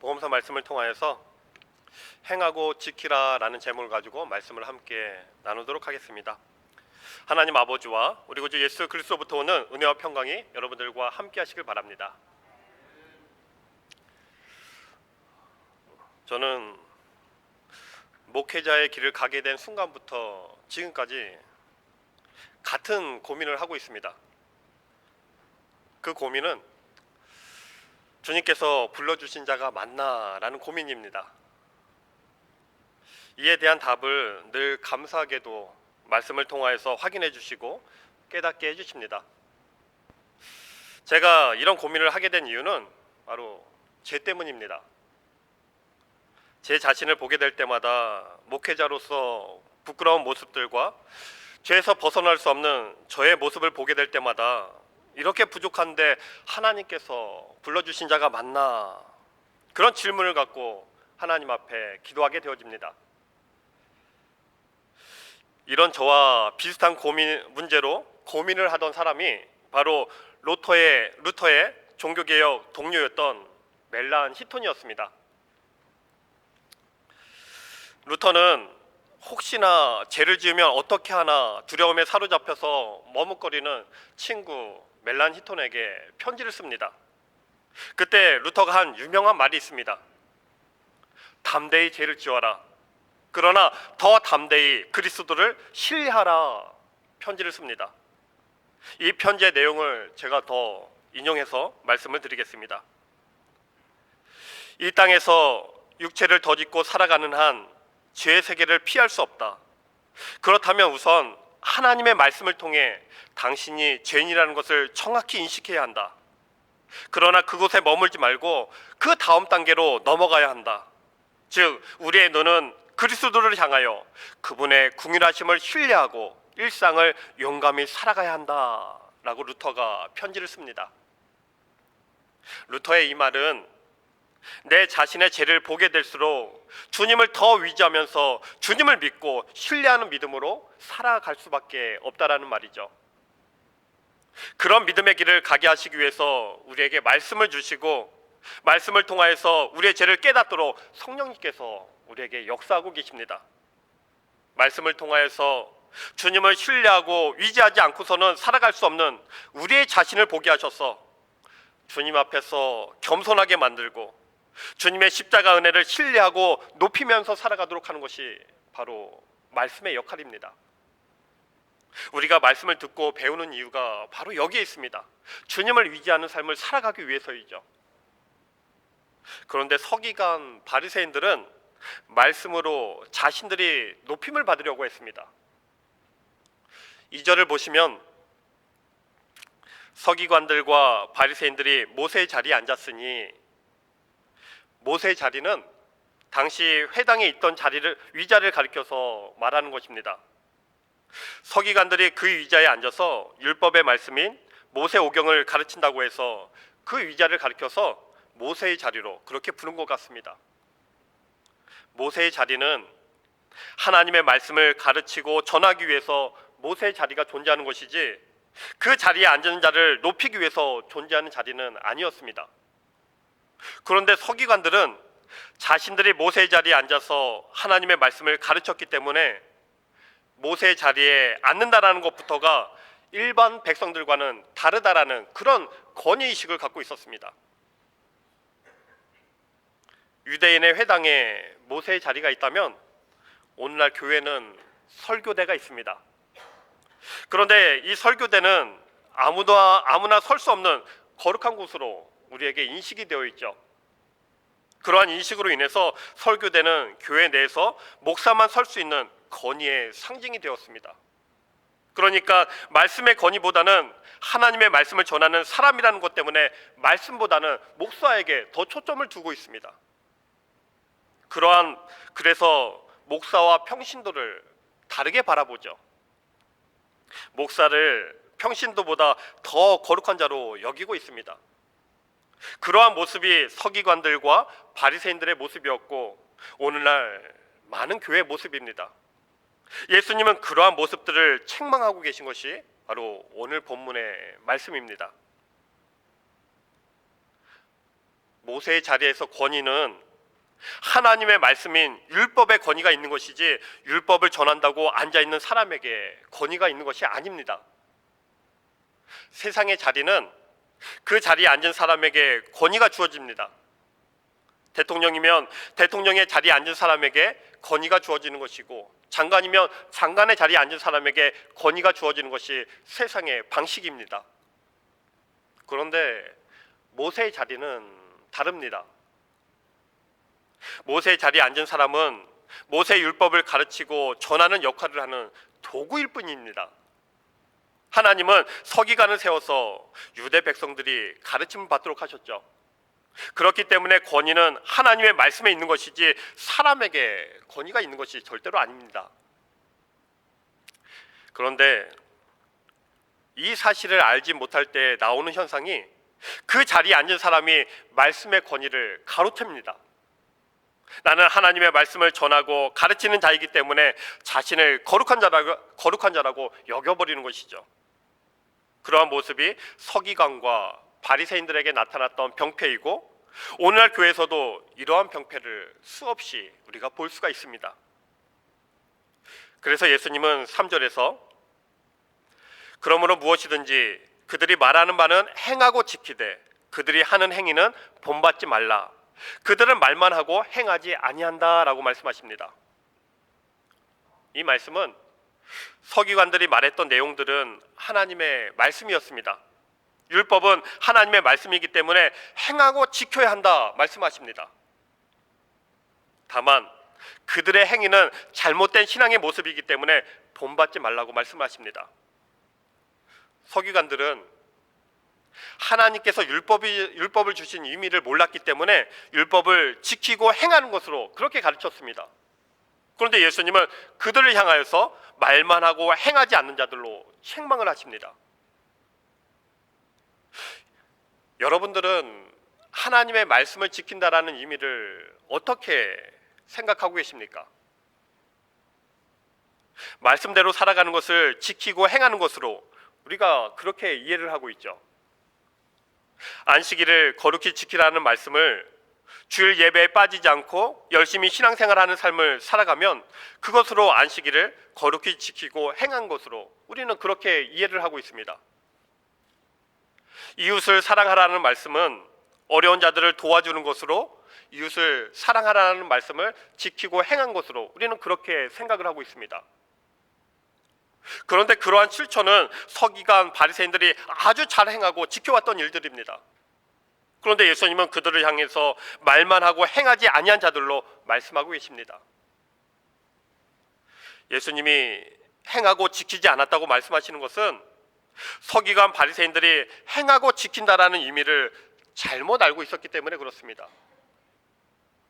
복음서 말씀을 통하여서 행하고 지키라 라는 제목을 가지고 말씀을 함께 나누도록 하겠습니다. 하나님 아버지와 우리 구주 예수 그리스도부터 오는 은혜와 평강이 여러분들과 함께 하시길 바랍니다. 저는 목회자의 길을 가게 된 순간부터 지금까지 같은 고민을 하고 있습니다. 그 고민은 주님께서 불러주신 자가 맞나라는 고민입니다. 이에 대한 답을 늘 감사하게도 말씀을 통하여서 확인해 주시고 깨닫게 해주십니다. 제가 이런 고민을 하게 된 이유는 바로 죄 때문입니다. 제 자신을 보게 될 때마다 목회자로서 부끄러운 모습들과 죄에서 벗어날 수 없는 저의 모습을 보게 될 때마다 이렇게 부족한데 하나님께서 불러주신 자가 맞나? 그런 질문을 갖고 하나님 앞에 기도하게 되어집니다. 이런 저와 비슷한 문제로 고민을 하던 사람이 바로 루터의 종교개혁 동료였던 멜란 히톤이었습니다. 루터는 혹시나 죄를 지으면 어떻게 하나 두려움에 사로잡혀서 머뭇거리는 친구 멜란 히톤에게 편지를 씁니다. 그때 루터가 한 유명한 말이 있습니다. 담대히 죄를 지어라. 그러나 더 담대히 그리스도를 신뢰하라. 편지를 씁니다. 이 편지의 내용을 제가 더 인용해서 말씀을 드리겠습니다. 이 땅에서 육체를 덧입고 살아가는 한 죄의 세계를 피할 수 없다. 그렇다면 우선 하나님의 말씀을 통해 당신이 죄인이라는 것을 정확히 인식해야 한다. 그러나 그곳에 머물지 말고 그 다음 단계로 넘어가야 한다. 즉 우리의 눈은 그리스도를 향하여 그분의 궁휼하심을 신뢰하고 일상을 용감히 살아가야 한다 라고 루터가 편지를 씁니다. 루터의 이 말은 내 자신의 죄를 보게 될수록 주님을 더 위지하면서 주님을 믿고 신뢰하는 믿음으로 살아갈 수밖에 없다라는 말이죠. 그런 믿음의 길을 가게 하시기 위해서 우리에게 말씀을 주시고 말씀을 통하여서 우리의 죄를 깨닫도록 성령님께서 우리에게 역사하고 계십니다. 말씀을 통하여서 주님을 신뢰하고 위지하지 않고서는 살아갈 수 없는 우리의 자신을 보게 하셔서 주님 앞에서 겸손하게 만들고 주님의 십자가 은혜를 신뢰하고 높이면서 살아가도록 하는 것이 바로 말씀의 역할입니다. 우리가 말씀을 듣고 배우는 이유가 바로 여기에 있습니다. 주님을 위지하는 삶을 살아가기 위해서이죠. 그런데 서기관 바리새인들은 말씀으로 자신들이 높임을 받으려고 했습니다. 2절을 보시면 서기관들과 바리새인들이 모세의 자리에 앉았으니 모세의 자리는 당시 회당에 있던 위자를 가리켜서 말하는 것입니다. 서기관들이 그 위자에 앉아서 율법의 말씀인 모세오경을 가르친다고 해서 그 위자를 가리켜서 모세의 자리로 그렇게 부른 것 같습니다. 모세의 자리는 하나님의 말씀을 가르치고 전하기 위해서 모세의 자리가 존재하는 것이지 그 자리에 앉은 자를 높이기 위해서 존재하는 자리는 아니었습니다. 그런데 서기관들은 자신들이 모세의 자리에 앉아서 하나님의 말씀을 가르쳤기 때문에 모세의 자리에 앉는다라는 것부터가 일반 백성들과는 다르다라는 그런 권위의식을 갖고 있었습니다. 유대인의 회당에 모세의 자리가 있다면 오늘날 교회는 설교대가 있습니다. 그런데 이 설교대는 아무나 설 수 없는 거룩한 곳으로 우리에게 인식이 되어 있죠. 그러한 인식으로 인해서 설교대는 교회 내에서 목사만 설 수 있는 권위의 상징이 되었습니다. 그러니까 말씀의 권위보다는 하나님의 말씀을 전하는 사람이라는 것 때문에 말씀보다는 목사에게 더 초점을 두고 있습니다. 그래서 목사와 평신도를 다르게 바라보죠. 목사를 평신도보다 더 거룩한 자로 여기고 있습니다. 그러한 모습이 서기관들과 바리새인들의 모습이었고 오늘날 많은 교회의 모습입니다. 예수님은 그러한 모습들을 책망하고 계신 것이 바로 오늘 본문의 말씀입니다. 모세의 자리에서 권위는 하나님의 말씀인 율법의 권위가 있는 것이지 율법을 전한다고 앉아있는 사람에게 권위가 있는 것이 아닙니다. 세상의 자리는 그 자리에 앉은 사람에게 권위가 주어집니다. 대통령이면 대통령의 자리에 앉은 사람에게 권위가 주어지는 것이고, 장관이면 장관의 자리에 앉은 사람에게 권위가 주어지는 것이 세상의 방식입니다. 그런데 모세의 자리는 다릅니다. 모세의 자리에 앉은 사람은 모세의 율법을 가르치고 전하는 역할을 하는 도구일 뿐입니다. 하나님은 서기관을 세워서 유대 백성들이 가르침을 받도록 하셨죠. 그렇기 때문에 권위는 하나님의 말씀에 있는 것이지 사람에게 권위가 있는 것이 절대로 아닙니다. 그런데 이 사실을 알지 못할 때 나오는 현상이 그 자리에 앉은 사람이 말씀의 권위를 가로챕니다. 나는 하나님의 말씀을 전하고 가르치는 자이기 때문에 자신을 거룩한 자라고 여겨버리는 것이죠. 그러한 모습이 서기관과 바리새인들에게 나타났던 병폐이고, 오늘날 교회에서도 이러한 병폐를 수없이 우리가 볼 수가 있습니다. 그래서 예수님은 3절에서 그러므로 무엇이든지 그들이 말하는 바는 행하고 지키되 그들이 하는 행위는 본받지 말라. 그들은 말만 하고 행하지 아니한다라고 말씀하십니다. 이 말씀은 서기관들이 말했던 내용들은 하나님의 말씀이었습니다. 율법은 하나님의 말씀이기 때문에 행하고 지켜야 한다 말씀하십니다. 다만 그들의 행위는 잘못된 신앙의 모습이기 때문에 본받지 말라고 말씀하십니다. 서기관들은 하나님께서 율법을 주신 의미를 몰랐기 때문에 율법을 지키고 행하는 것으로 그렇게 가르쳤습니다. 그런데 예수님은 그들을 향하여서 말만 하고 행하지 않는 자들로 책망을 하십니다. 여러분들은 하나님의 말씀을 지킨다라는 의미를 어떻게 생각하고 계십니까? 말씀대로 살아가는 것을 지키고 행하는 것으로 우리가 그렇게 이해를 하고 있죠. 안식일을 거룩히 지키라는 말씀을 주일 예배에 빠지지 않고 열심히 신앙생활하는 삶을 살아가면 그것으로 안식일을 거룩히 지키고 행한 것으로 우리는 그렇게 이해를 하고 있습니다. 이웃을 사랑하라는 말씀은 어려운 자들을 도와주는 것으로 이웃을 사랑하라는 말씀을 지키고 행한 것으로 우리는 그렇게 생각을 하고 있습니다. 그런데 그러한 실천은 서기관 바리새인들이 아주 잘 행하고 지켜왔던 일들입니다. 그런데 예수님은 그들을 향해서 말만 하고 행하지 아니한 자들로 말씀하고 계십니다. 예수님이 행하고 지키지 않았다고 말씀하시는 것은 서기관 바리새인들이 행하고 지킨다라는 의미를 잘못 알고 있었기 때문에 그렇습니다.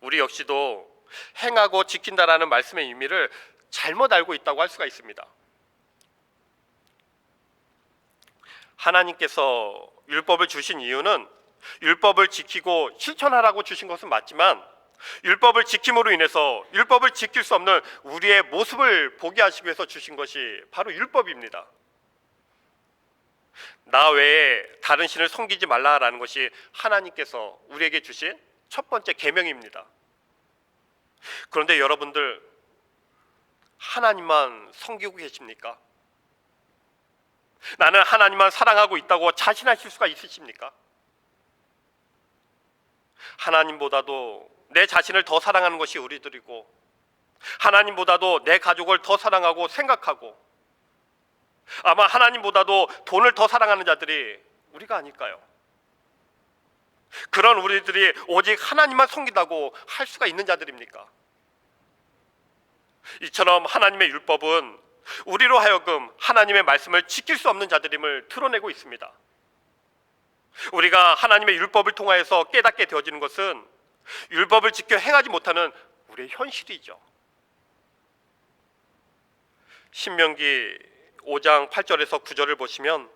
우리 역시도 행하고 지킨다라는 말씀의 의미를 잘못 알고 있다고 할 수가 있습니다. 하나님께서 율법을 주신 이유는 율법을 지키고 실천하라고 주신 것은 맞지만 율법을 지킴으로 인해서 율법을 지킬 수 없는 우리의 모습을 보게 하시기 위해서 주신 것이 바로 율법입니다. 나 외에 다른 신을 섬기지 말라라는 것이 하나님께서 우리에게 주신 첫 번째 계명입니다. 그런데 여러분들 하나님만 섬기고 계십니까? 나는 하나님만 사랑하고 있다고 자신하실 수가 있으십니까? 하나님보다도 내 자신을 더 사랑하는 것이 우리들이고, 하나님보다도 내 가족을 더 사랑하고 생각하고, 아마 하나님보다도 돈을 더 사랑하는 자들이 우리가 아닐까요? 그런 우리들이 오직 하나님만 섬긴다고 할 수가 있는 자들입니까? 이처럼 하나님의 율법은 우리로 하여금 하나님의 말씀을 지킬 수 없는 자들임을 드러내고 있습니다. 우리가 하나님의 율법을 통하여서 깨닫게 되어지는 것은 율법을 지켜 행하지 못하는 우리의 현실이죠. 신명기 5장 8절에서 9절을 보시면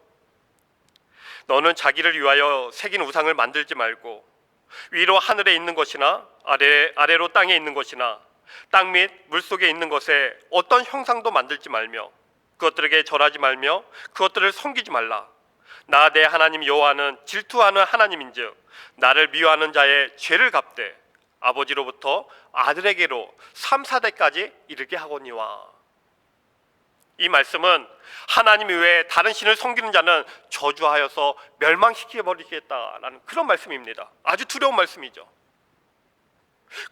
너는 자기를 위하여 새긴 우상을 만들지 말고 위로 하늘에 있는 것이나 아래로 땅에 있는 것이나 땅 및 물속에 있는 것에 어떤 형상도 만들지 말며 그것들에게 절하지 말며 그것들을 섬기지 말라. 나 내 하나님 여호와는 질투하는 하나님인즉 나를 미워하는 자의 죄를 갚되 아버지로부터 아들에게로 3, 4대까지 이르게 하거니와. 이 말씀은 하나님 외에 다른 신을 섬기는 자는 저주하여서 멸망시켜버리겠다라는 그런 말씀입니다. 아주 두려운 말씀이죠.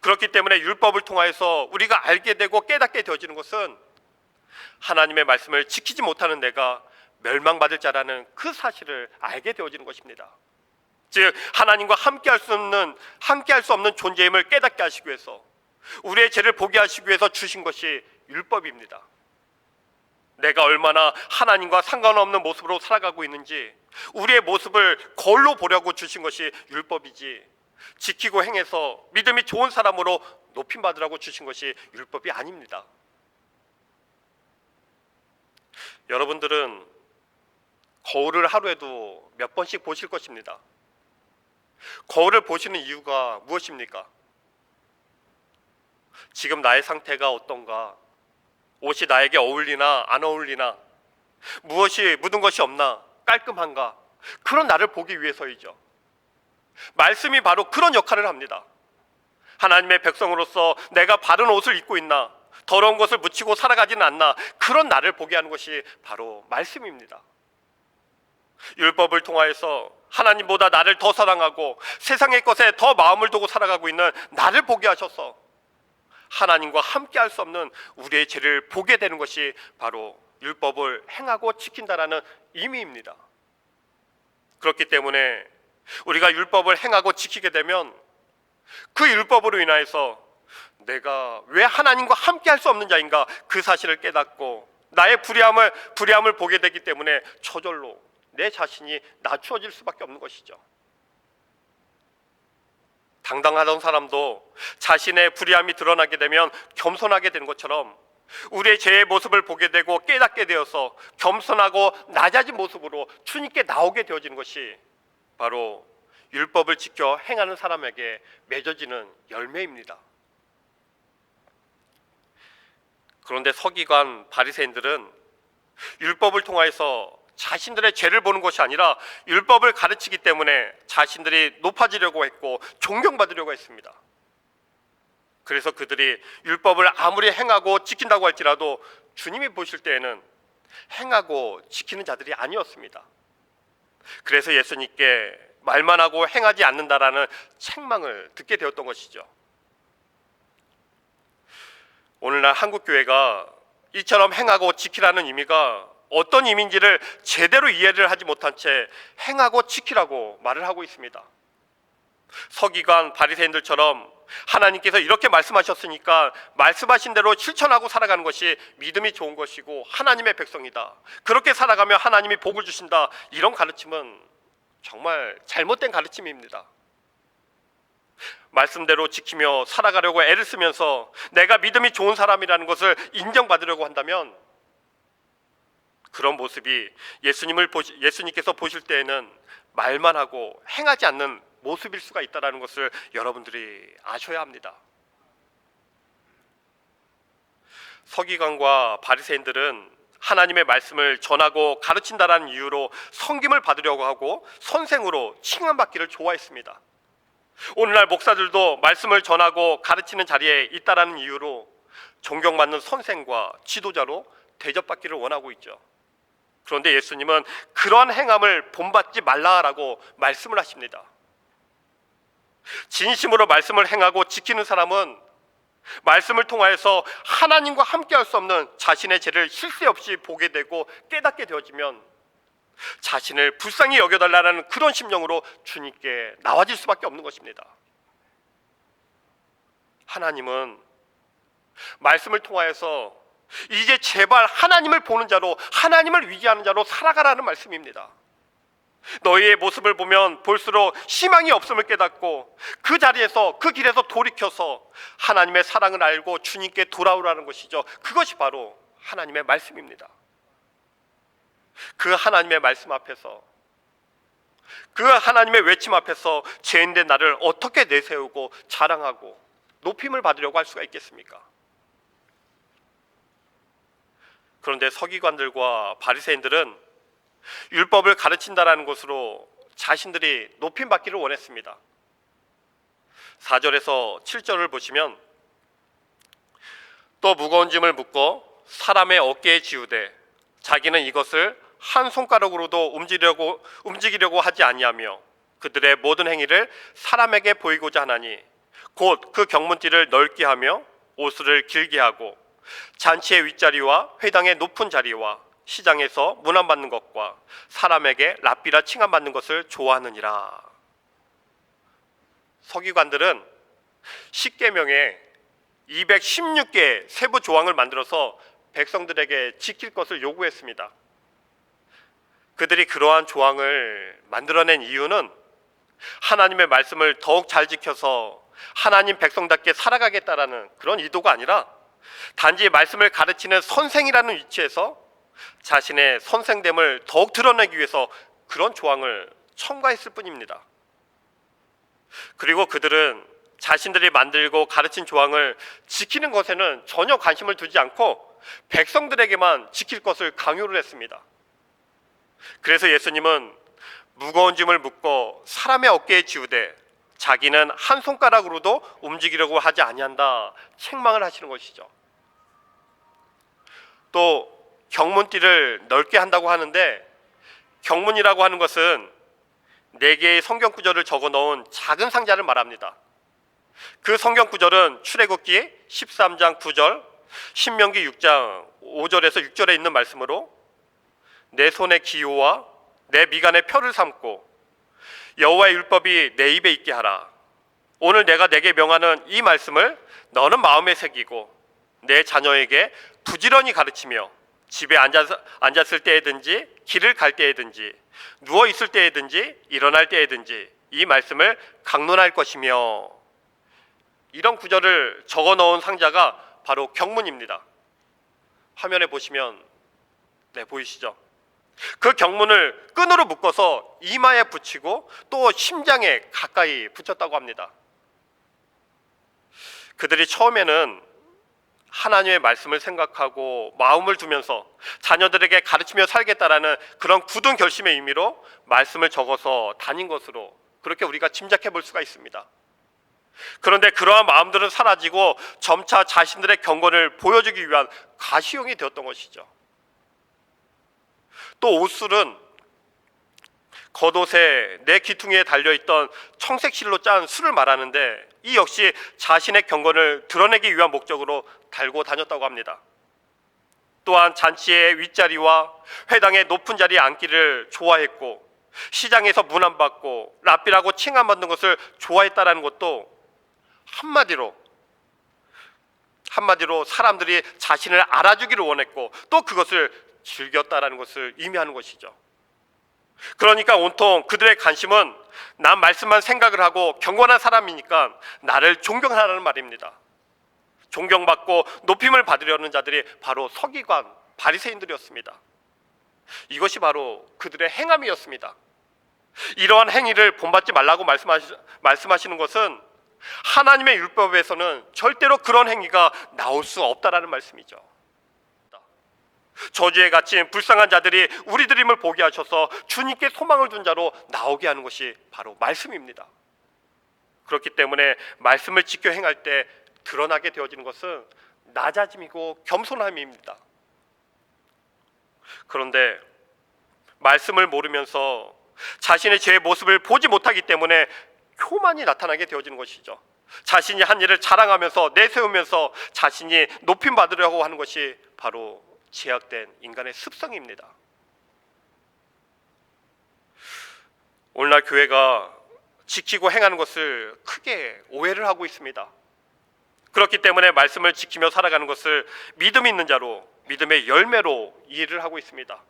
그렇기 때문에 율법을 통하여서 우리가 알게 되고 깨닫게 되어지는 것은 하나님의 말씀을 지키지 못하는 내가 멸망받을 자라는 그 사실을 알게 되어지는 것입니다. 즉 하나님과 함께할 수 없는 존재임을 깨닫게 하시기 위해서, 우리의 죄를 보게 하시기 위해서 주신 것이 율법입니다. 내가 얼마나 하나님과 상관없는 모습으로 살아가고 있는지 우리의 모습을 거울로 보려고 주신 것이 율법이지, 지키고 행해서 믿음이 좋은 사람으로 높임받으라고 주신 것이 율법이 아닙니다. 여러분들은 거울을 하루에도 몇 번씩 보실 것입니다. 거울을 보시는 이유가 무엇입니까? 지금 나의 상태가 어떤가? 옷이 나에게 어울리나 안 어울리나? 무엇이 묻은 것이 없나? 깔끔한가? 그런 나를 보기 위해서이죠. 말씀이 바로 그런 역할을 합니다. 하나님의 백성으로서 내가 바른 옷을 입고 있나? 더러운 것을 묻히고 살아가지는 않나? 그런 나를 보게 하는 것이 바로 말씀입니다. 율법을 통하여서 하나님보다 나를 더 사랑하고 세상의 것에 더 마음을 두고 살아가고 있는 나를 보게 하셔서 하나님과 함께 할 수 없는 우리의 죄를 보게 되는 것이 바로 율법을 행하고 지킨다라는 의미입니다. 그렇기 때문에 우리가 율법을 행하고 지키게 되면 그 율법으로 인하여서 내가 왜 하나님과 함께 할 수 없는 자인가, 그 사실을 깨닫고 나의 불의함을 보게 되기 때문에 저절로 내 자신이 낮추어질 수밖에 없는 것이죠. 당당하던 사람도 자신의 불의함이 드러나게 되면 겸손하게 되는 것처럼 우리의 죄의 모습을 보게 되고 깨닫게 되어서 겸손하고 낮아진 모습으로 주님께 나오게 되어지는 것이 바로 율법을 지켜 행하는 사람에게 맺어지는 열매입니다. 그런데 서기관 바리새인들은 율법을 통해서 자신들의 죄를 보는 것이 아니라 율법을 가르치기 때문에 자신들이 높아지려고 했고 존경받으려고 했습니다. 그래서 그들이 율법을 아무리 행하고 지킨다고 할지라도 주님이 보실 때에는 행하고 지키는 자들이 아니었습니다. 그래서 예수님께 말만 하고 행하지 않는다라는 책망을 듣게 되었던 것이죠. 오늘날 한국교회가 이처럼 행하고 지키라는 의미가 어떤 의미인지를 제대로 이해를 하지 못한 채 행하고 지키라고 말을 하고 있습니다. 서기관 바리새인들처럼 하나님께서 이렇게 말씀하셨으니까 말씀하신 대로 실천하고 살아가는 것이 믿음이 좋은 것이고 하나님의 백성이다, 그렇게 살아가면 하나님이 복을 주신다, 이런 가르침은 정말 잘못된 가르침입니다. 말씀대로 지키며 살아가려고 애를 쓰면서 내가 믿음이 좋은 사람이라는 것을 인정받으려고 한다면 그런 모습이 예수님께서 보실 때에는 말만 하고 행하지 않는 모습일 수가 있다는 것을 여러분들이 아셔야 합니다. 서기관과 바리새인들은 하나님의 말씀을 전하고 가르친다라는 이유로 섬김을 받으려고 하고 선생으로 칭함받기를 좋아했습니다. 오늘날 목사들도 말씀을 전하고 가르치는 자리에 있다라는 이유로 존경받는 선생과 지도자로 대접받기를 원하고 있죠. 그런데 예수님은 그러한 행함을 본받지 말라라고 말씀을 하십니다. 진심으로 말씀을 행하고 지키는 사람은 말씀을 통하여서 하나님과 함께 할 수 없는 자신의 죄를 쉴 새 없이 보게 되고 깨닫게 되어지면 자신을 불쌍히 여겨달라는 그런 심령으로 주님께 나와질 수밖에 없는 것입니다. 하나님은 말씀을 통하여서 이제 제발 하나님을 보는 자로, 하나님을 위기하는 자로 살아가라는 말씀입니다. 너희의 모습을 보면 볼수록 희망이 없음을 깨닫고 그 자리에서, 그 길에서 돌이켜서 하나님의 사랑을 알고 주님께 돌아오라는 것이죠. 그것이 바로 하나님의 말씀입니다. 그 하나님의 말씀 앞에서, 그 하나님의 외침 앞에서 죄인된 나를 어떻게 내세우고 자랑하고 높임을 받으려고 할 수가 있겠습니까? 그런데 서기관들과 바리새인들은 율법을 가르친다라는 것으로 자신들이 높임받기를 원했습니다. 4절에서 7절을 보시면 또 무거운 짐을 묶어 사람의 어깨에 지우되 자기는 이것을 한 손가락으로도 움직이려고 하지 아니하며 그들의 모든 행위를 사람에게 보이고자 하나니 곧 그 경문띠를 넓게 하며 옷을 길게 하고 잔치의 윗자리와 회당의 높은 자리와 시장에서 문안받는 것과 사람에게 랍비라 칭함받는 것을 좋아하느니라. 서기관들은 십계명에 216개의 세부 조항을 만들어서 백성들에게 지킬 것을 요구했습니다. 그들이 그러한 조항을 만들어낸 이유는 하나님의 말씀을 더욱 잘 지켜서 하나님 백성답게 살아가겠다라는 그런 의도가 아니라 단지 말씀을 가르치는 선생이라는 위치에서 자신의 선생됨을 더욱 드러내기 위해서 그런 조항을 첨가했을 뿐입니다. 그리고 그들은 자신들이 만들고 가르친 조항을 지키는 것에는 전혀 관심을 두지 않고 백성들에게만 지킬 것을 강요를 했습니다. 그래서 예수님은 무거운 짐을 묶어 사람의 어깨에 지우되 자기는 한 손가락으로도 움직이려고 하지 아니한다 책망을 하시는 것이죠. 또 경문띠를 넓게 한다고 하는데 경문이라고 하는 것은 4개의 성경 구절을 적어 넣은 작은 상자를 말합니다. 그 성경 구절은 출애굽기 13장 9절, 신명기 6장 5절에서 6절에 있는 말씀으로 내 손의 기호와 내 미간의 표를 삼고 여호와의 율법이 내 입에 있게 하라. 오늘 내가 내게 명하는 이 말씀을 너는 마음에 새기고 내 자녀에게 부지런히 가르치며 집에 앉았을 때에든지 길을 갈 때에든지 누워 있을 때에든지 일어날 때에든지 이 말씀을 강론할 것이며, 이런 구절을 적어 넣은 상자가 바로 경문입니다. 화면에 보시면 보이시죠? 그 경문을 끈으로 묶어서 이마에 붙이고 또 심장에 가까이 붙였다고 합니다. 그들이 처음에는 하나님의 말씀을 생각하고 마음을 두면서 자녀들에게 가르치며 살겠다라는 그런 굳은 결심의 의미로 말씀을 적어서 다닌 것으로 그렇게 우리가 짐작해 볼 수가 있습니다. 그런데 그러한 마음들은 사라지고 점차 자신들의 경건을 보여주기 위한 가시용이 되었던 것이죠. 또 옷술은 겉옷에 내 귀퉁이에 달려있던 청색실로 짠 술을 말하는데 이 역시 자신의 경건을 드러내기 위한 목적으로 달고 다녔다고 합니다. 또한 잔치의 윗자리와 회당의 높은 자리에 앉기를 좋아했고 시장에서 문안받고 랍비라고 칭함받는 것을 좋아했다라는 것도 한마디로 사람들이 자신을 알아주기를 원했고 또 그것을 즐겼다라는 것을 의미하는 것이죠. 그러니까 온통 그들의 관심은 난 말씀만 생각을 하고 경건한 사람이니까 나를 존경하라는 말입니다. 존경받고 높임을 받으려는 자들이 바로 서기관, 바리새인들이었습니다. 이것이 바로 그들의 행함이었습니다. 이러한 행위를 본받지 말라고 말씀하시는 것은 하나님의 율법에서는 절대로 그런 행위가 나올 수 없다라는 말씀이죠. 저주에 갇힌 불쌍한 자들이 우리들의 힘을 보게 하셔서 주님께 소망을 둔 자로 나오게 하는 것이 바로 말씀입니다. 그렇기 때문에 말씀을 지켜 행할 때 드러나게 되어지는 것은 낮아짐이고 겸손함입니다. 그런데 말씀을 모르면서 자신의 죄의 모습을 보지 못하기 때문에 교만이 나타나게 되어지는 것이죠. 자신이 한 일을 자랑하면서 내세우면서 자신이 높임 받으려고 하는 것이 바로 제약된 인간의 습성입니다. 오늘날 교회가 지키고 행하는 것을 크게 오해를 하고 있습니다. 그렇기 때문에 말씀을 지키며 살아가는 것을 믿음 있는 자로, 믿음의 열매로 이해를 하고 있습니다.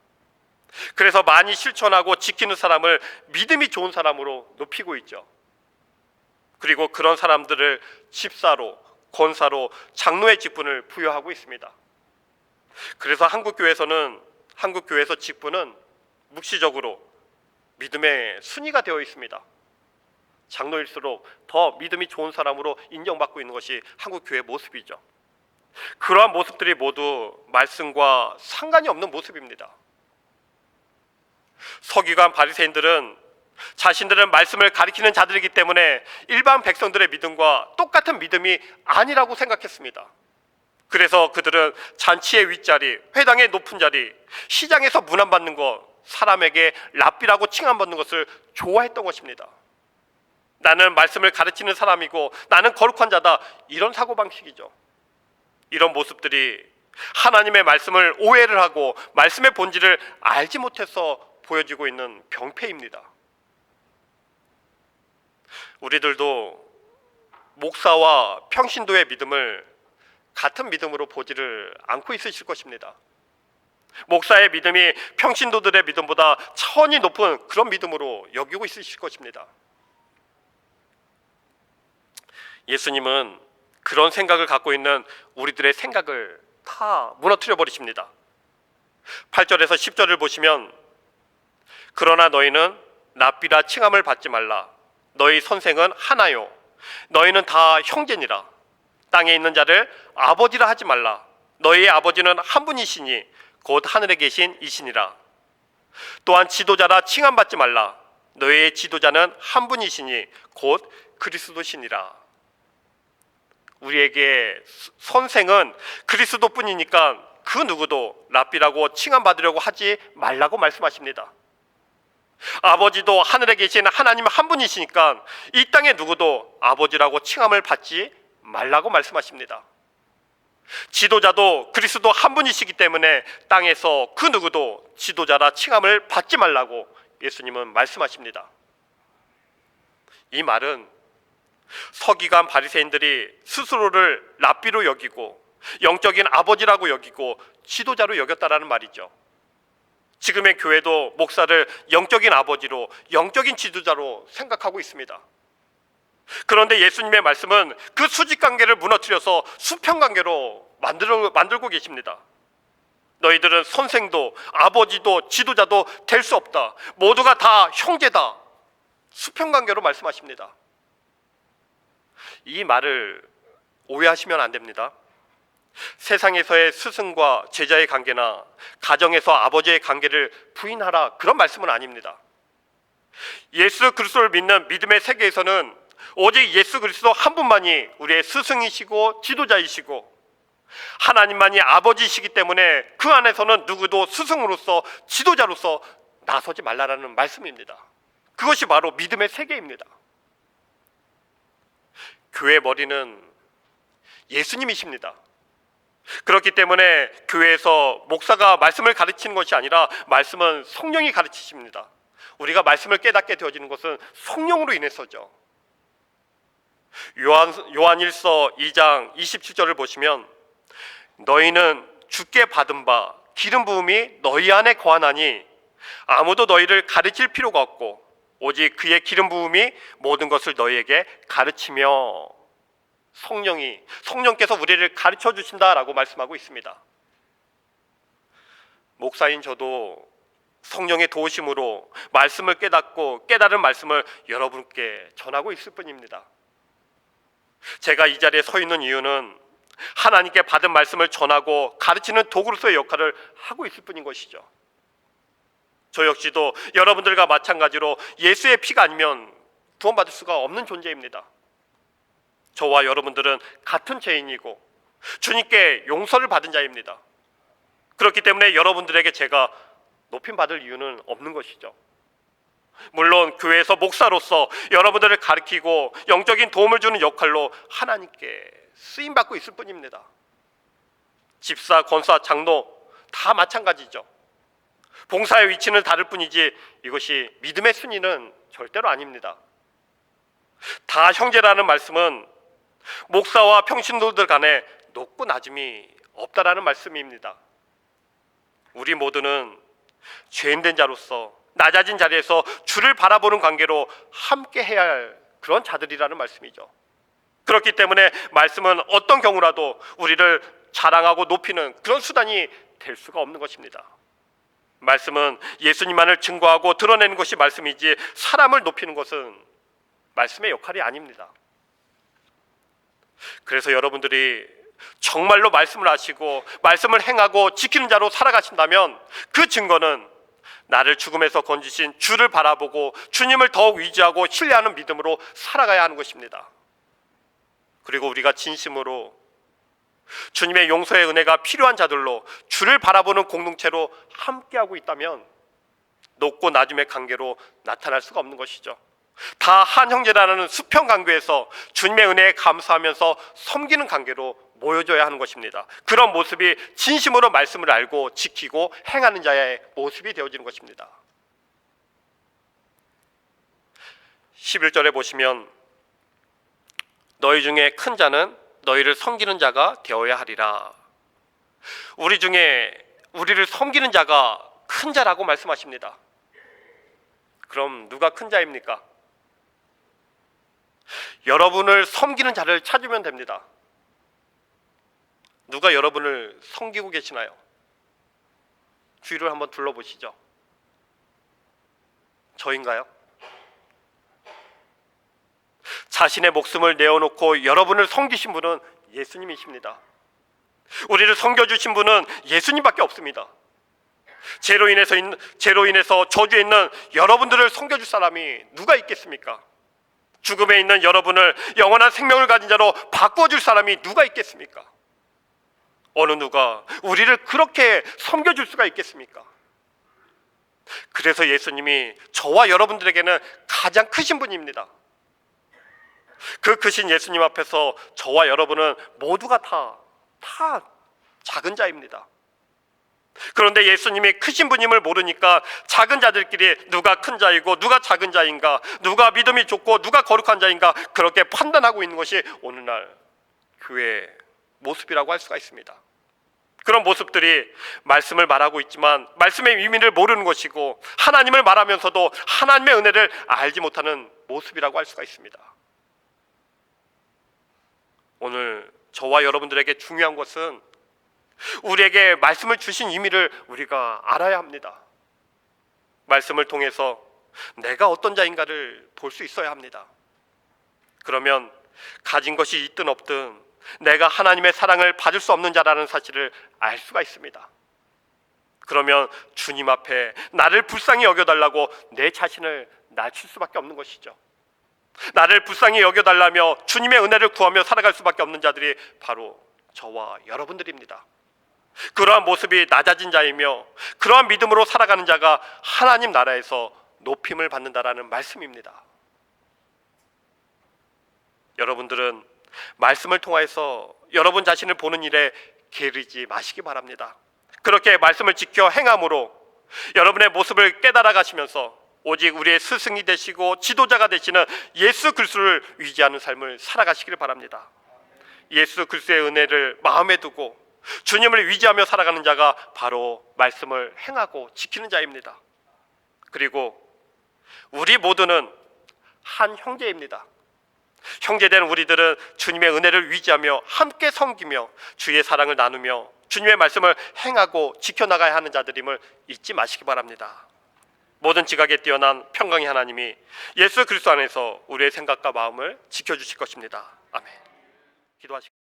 그래서 많이 실천하고 지키는 사람을 믿음이 좋은 사람으로 높이고 있죠. 그리고 그런 사람들을 집사로, 권사로, 장로의 직분을 부여하고 있습니다. 그래서 한국교회에서 직분은 묵시적으로 믿음의 순위가 되어 있습니다. 장로일수록 더 믿음이 좋은 사람으로 인정받고 있는 것이 한국교회의 모습이죠. 그러한 모습들이 모두 말씀과 상관이 없는 모습입니다. 서기관 바리새인들은 자신들은 말씀을 가리키는 자들이기 때문에 일반 백성들의 믿음과 똑같은 믿음이 아니라고 생각했습니다. 그래서 그들은 잔치의 윗자리, 회당의 높은 자리, 시장에서 문안받는 것, 사람에게 랍비라고 칭함받는 것을 좋아했던 것입니다. 나는 말씀을 가르치는 사람이고 나는 거룩한 자다, 이런 사고방식이죠. 이런 모습들이 하나님의 말씀을 오해를 하고 말씀의 본질을 알지 못해서 보여지고 있는 병폐입니다. 우리들도 목사와 평신도의 믿음을 같은 믿음으로 보지를 않고 있으실 것입니다. 목사의 믿음이 평신도들의 믿음보다 차원이 높은 그런 믿음으로 여기고 있으실 것입니다. 예수님은 그런 생각을 갖고 있는 우리들의 생각을 다 무너뜨려 버리십니다. 8절에서 10절을 보시면, 그러나 너희는 랍비라 칭함을 받지 말라. 너희 선생은 하나요. 너희는 다 형제니라. 땅에 있는 자를 아버지라 하지 말라. 너희의 아버지는 한 분이시니 곧 하늘에 계신 이시니라. 또한 지도자라 칭함 받지 말라. 너희의 지도자는 한 분이시니 곧 그리스도시니라. 우리에게 선생은 그리스도뿐이니까 그 누구도 랍비라고 칭함 받으려고 하지 말라고 말씀하십니다. 아버지도 하늘에 계신 하나님 한 분이시니까 이 땅의 누구도 아버지라고 칭함을 받지 말라고 말씀하십니다. 지도자도 그리스도 한 분이시기 때문에 땅에서 그 누구도 지도자라 칭함을 받지 말라고 예수님은 말씀하십니다. 이 말은 서기관 바리새인들이 스스로를 랍비로 여기고 영적인 아버지라고 여기고 지도자로 여겼다라는 말이죠. 지금의 교회도 목사를 영적인 아버지로, 영적인 지도자로 생각하고 있습니다. 그런데 예수님의 말씀은 그 수직관계를 무너뜨려서 수평관계로 만들고 계십니다. 너희들은 선생도 아버지도 지도자도 될 수 없다. 모두가 다 형제다. 수평관계로 말씀하십니다. 이 말을 오해하시면 안 됩니다. 세상에서의 스승과 제자의 관계나 가정에서 아버지의 관계를 부인하라, 그런 말씀은 아닙니다. 예수 그리스도를 믿는 믿음의 세계에서는 오직 예수 그리스도 한 분만이 우리의 스승이시고 지도자이시고 하나님만이 아버지이시기 때문에 그 안에서는 누구도 스승으로서 지도자로서 나서지 말라라는 말씀입니다. 그것이 바로 믿음의 세계입니다. 교회의 머리는 예수님이십니다. 그렇기 때문에 교회에서 목사가 말씀을 가르치는 것이 아니라 말씀은 성령이 가르치십니다. 우리가 말씀을 깨닫게 되어지는 것은 성령으로 인해서죠. 요한일서 2장 27절을 보시면, 너희는 주께 받은 바 기름 부음이 너희 안에 거하나니 아무도 너희를 가르칠 필요가 없고 오직 그의 기름 부음이 모든 것을 너희에게 가르치며, 성령께서 우리를 가르쳐 주신다라고 말씀하고 있습니다. 목사인 저도 성령의 도우심으로 말씀을 깨닫고 깨달은 말씀을 여러분께 전하고 있을 뿐입니다. 제가 이 자리에 서 있는 이유는 하나님께 받은 말씀을 전하고 가르치는 도구로서의 역할을 하고 있을 뿐인 것이죠. 저 역시도 여러분들과 마찬가지로 예수의 피가 아니면 구원받을 수가 없는 존재입니다. 저와 여러분들은 같은 죄인이고 주님께 용서를 받은 자입니다. 그렇기 때문에 여러분들에게 제가 높임받을 이유는 없는 것이죠. 물론 교회에서 목사로서 여러분들을 가르치고 영적인 도움을 주는 역할로 하나님께 쓰임받고 있을 뿐입니다. 집사, 권사, 장로 다 마찬가지죠. 봉사의 위치는 다를 뿐이지 이것이 믿음의 순위는 절대로 아닙니다. 다 형제라는 말씀은 목사와 평신도들 간에 높고 낮음이 없다라는 말씀입니다. 우리 모두는 죄인된 자로서 낮아진 자리에서 주를 바라보는 관계로 함께 해야 할 그런 자들이라는 말씀이죠. 그렇기 때문에 말씀은 어떤 경우라도 우리를 자랑하고 높이는 그런 수단이 될 수가 없는 것입니다. 말씀은 예수님만을 증거하고 드러내는 것이 말씀이지 사람을 높이는 것은 말씀의 역할이 아닙니다. 그래서 여러분들이 정말로 말씀을 아시고 말씀을 행하고 지키는 자로 살아가신다면 그 증거는 나를 죽음에서 건지신 주를 바라보고 주님을 더욱 의지하고 신뢰하는 믿음으로 살아가야 하는 것입니다. 그리고 우리가 진심으로 주님의 용서의 은혜가 필요한 자들로 주를 바라보는 공동체로 함께하고 있다면 높고 낮음의 관계로 나타날 수가 없는 것이죠. 다 한 형제라는 수평 관계에서 주님의 은혜에 감사하면서 섬기는 관계로 모여져야 하는 것입니다. 그런 모습이 진심으로 말씀을 알고 지키고 행하는 자의 모습이 되어지는 것입니다. 11절에 보시면 너희 중에 큰 자는 너희를 섬기는 자가 되어야 하리라. 우리 중에 우리를 섬기는 자가 큰 자라고 말씀하십니다. 그럼 누가 큰 자입니까? 여러분을 섬기는 자를 찾으면 됩니다. 누가 여러분을 섬기고 계시나요? 주위를 한번 둘러보시죠. 저인가요? 자신의 목숨을 내어놓고 여러분을 섬기신 분은 예수님이십니다. 우리를 섬겨주신 분은 예수님밖에 없습니다. 죄로 인해서 저주에 있는 여러분들을 섬겨줄 사람이 누가 있겠습니까? 죽음에 있는 여러분을 영원한 생명을 가진 자로 바꿔줄 사람이 누가 있겠습니까? 어느 누가 우리를 그렇게 섬겨줄 수가 있겠습니까? 그래서 예수님이 저와 여러분들에게는 가장 크신 분입니다. 그 크신 예수님 앞에서 저와 여러분은 모두가 다 작은 자입니다. 그런데 예수님이 크신 분임을 모르니까 작은 자들끼리 누가 큰 자이고 누가 작은 자인가, 누가 믿음이 좋고 누가 거룩한 자인가 그렇게 판단하고 있는 것이 오늘날 교회의 모습이라고 할 수가 있습니다. 그런 모습들이 말씀을 말하고 있지만 말씀의 의미를 모르는 것이고 하나님을 말하면서도 하나님의 은혜를 알지 못하는 모습이라고 할 수가 있습니다. 오늘 저와 여러분들에게 중요한 것은 우리에게 말씀을 주신 의미를 우리가 알아야 합니다. 말씀을 통해서 내가 어떤 자인가를 볼 수 있어야 합니다. 그러면 가진 것이 있든 없든 내가 하나님의 사랑을 받을 수 없는 자라는 사실을 알 수가 있습니다. 그러면 주님 앞에 나를 불쌍히 여겨달라고 내 자신을 낮출 수밖에 없는 것이죠. 나를 불쌍히 여겨달라며 주님의 은혜를 구하며 살아갈 수밖에 없는 자들이 바로 저와 여러분들입니다. 그러한 모습이 낮아진 자이며 그러한 믿음으로 살아가는 자가 하나님 나라에서 높임을 받는다라는 말씀입니다. 여러분들은 말씀을 통해서 여러분 자신을 보는 일에 게으르지 마시기 바랍니다. 그렇게 말씀을 지켜 행함으로 여러분의 모습을 깨달아 가시면서 오직 우리의 스승이 되시고 지도자가 되시는 예수 그리스도를 위지하는 삶을 살아가시기를 바랍니다. 예수 그리스도의 은혜를 마음에 두고 주님을 위지하며 살아가는 자가 바로 말씀을 행하고 지키는 자입니다. 그리고 우리 모두는 한 형제입니다. 형제된 우리들은 주님의 은혜를 위지하며 함께 섬기며 주의 사랑을 나누며 주님의 말씀을 행하고 지켜나가야 하는 자들임을 잊지 마시기 바랍니다. 모든 지각에 뛰어난 평강의 하나님이 예수 그리스도 안에서 우리의 생각과 마음을 지켜주실 것입니다. 아멘. 기도하시겠습니다.